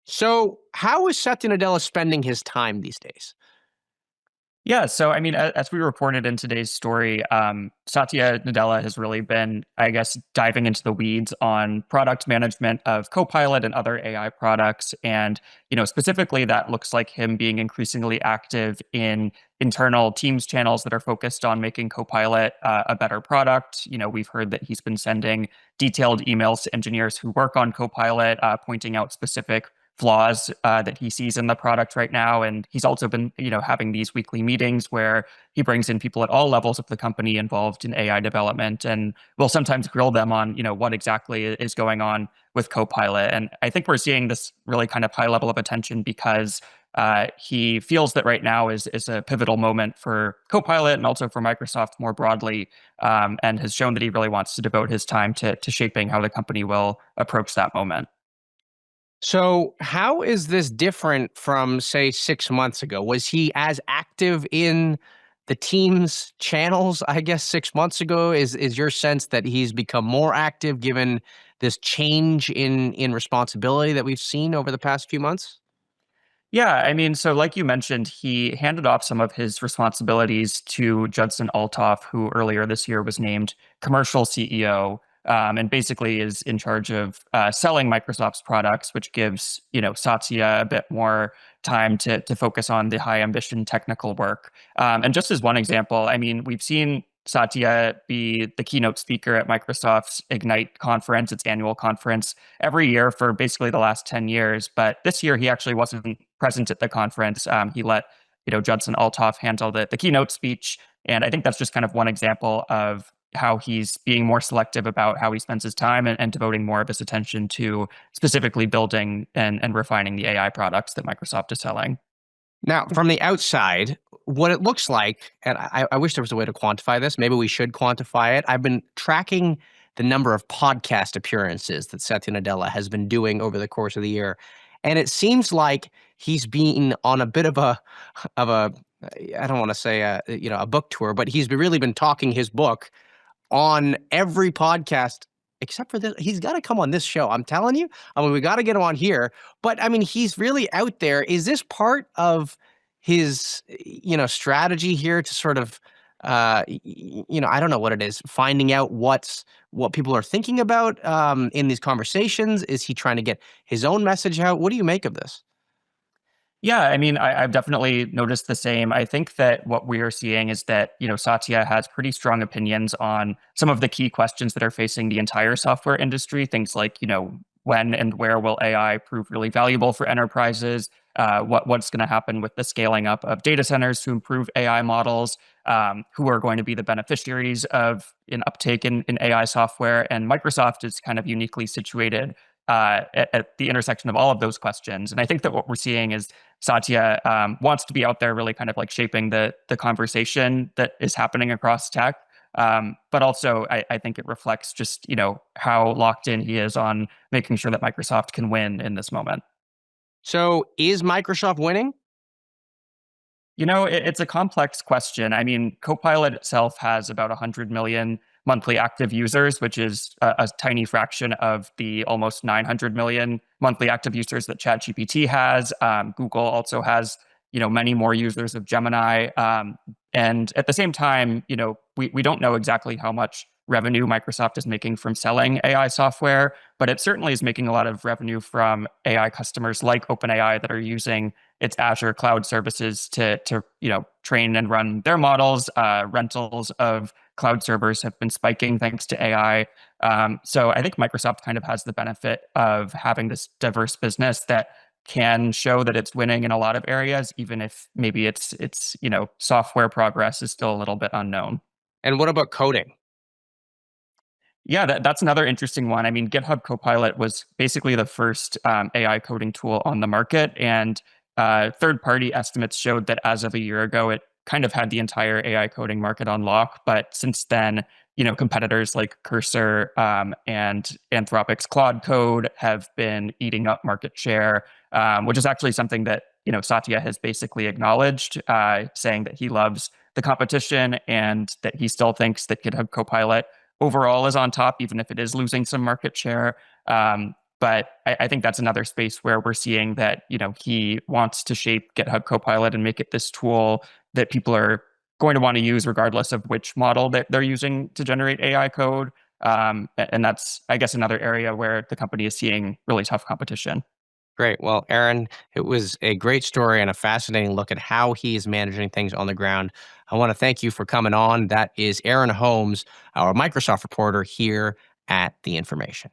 So, how is Satya Nadella spending his time these days? Yeah, so I mean, as we reported in today's story, Satya Nadella has really been, I guess, diving into the weeds on product management of Copilot and other AI products. And, specifically, that looks like him being increasingly active in internal Teams channels that are focused on making Copilot a better product. We've heard that he's been sending detailed emails to engineers who work on Copilot, pointing out specific flaws that he sees in the product right now. And he's also been, having these weekly meetings where he brings in people at all levels of the company involved in AI development, and will sometimes grill them on, what exactly is going on with Copilot. And I think we're seeing this really kind of high level of attention because he feels that right now is a pivotal moment for Copilot and also for Microsoft more broadly, and has shown that he really wants to devote his time to shaping how the company will approach that moment. So, how is this different from, say, 6 months ago? Was he as active in the team's channels, I guess, 6 months ago? Is your sense that he's become more active given this change in responsibility that we've seen over the past few months? Yeah, I mean, so like you mentioned, he handed off some of his responsibilities to Judson Althoff, who earlier this year was named commercial CEO, and basically is in charge of selling Microsoft's products, which gives Satya a bit more time to focus on the high ambition technical work. And just as one example, I mean, we've seen Satya be the keynote speaker at Microsoft's Ignite conference, its annual conference, every year for basically the last 10 years. But this year, he actually wasn't present at the conference. He let Judson Althoff handle the keynote speech, and I think that's just kind of one example of how he's being more selective about how he spends his time, and devoting more of his attention to specifically building and refining the AI products that Microsoft is selling. Now, from the outside, what it looks like, and I wish there was a way to quantify this. Maybe we should quantify it. I've been tracking the number of podcast appearances that Satya Nadella has been doing over the course of the year, and it seems like he's been on a bit of a I don't want to say a book tour, but he's really been talking his book on every podcast except for this. He's got to come on this show. I'm telling you. I mean, we got to get him on here. But I mean, he's really out there. Is this part of his, strategy here to sort of, I don't know what it is, finding out what people are thinking about in these conversations? Is he trying to get his own message out? What do you make of this? Yeah, I mean, I've definitely noticed the same. I think that what we are seeing is that, Satya has pretty strong opinions on some of the key questions that are facing the entire software industry. Things like, when and where will AI prove really valuable for enterprises? What's going to happen with the scaling up of data centers to improve AI models? Who are going to be the beneficiaries of an uptake in AI software? And Microsoft is kind of uniquely situated at the intersection of all of those questions. And I think that what we're seeing is Satya wants to be out there really kind of like shaping the conversation that is happening across tech. But also, I think it reflects just, how locked in he is on making sure that Microsoft can win in this moment. So is Microsoft winning? It's a complex question. I mean, Copilot itself has about 100 million monthly active users, which is a tiny fraction of the almost 900 million monthly active users that ChatGPT has. Google also has, many more users of Gemini. And at the same time, we don't know exactly how much revenue Microsoft is making from selling AI software, but it certainly is making a lot of revenue from AI customers like OpenAI that are using its Azure cloud services to train and run their models. Rentals of cloud servers have been spiking thanks to AI. So I think Microsoft kind of has the benefit of having this diverse business that can show that it's winning in a lot of areas, even if maybe its software progress is still a little bit unknown. And what about coding? Yeah, that's another interesting one. I mean, GitHub Copilot was basically the first AI coding tool on the market, and third-party estimates showed that as of a year ago, it kind of had the entire AI coding market on lock. But since then, competitors like Cursor and Anthropic's Claude Code have been eating up market share, which is actually something that Satya has basically acknowledged, saying that he loves the competition and that he still thinks that GitHub Copilot overall is on top, even if it is losing some market share. But I think that's another space where we're seeing that, he wants to shape GitHub Copilot and make it this tool that people are going to want to use regardless of which model that they're using to generate AI code. And that's, I guess, another area where the company is seeing really tough competition. Great. Well, Aaron, it was a great story and a fascinating look at how he is managing things on the ground. I want to thank you for coming on. That is Aaron Holmes, our Microsoft reporter here at The Information.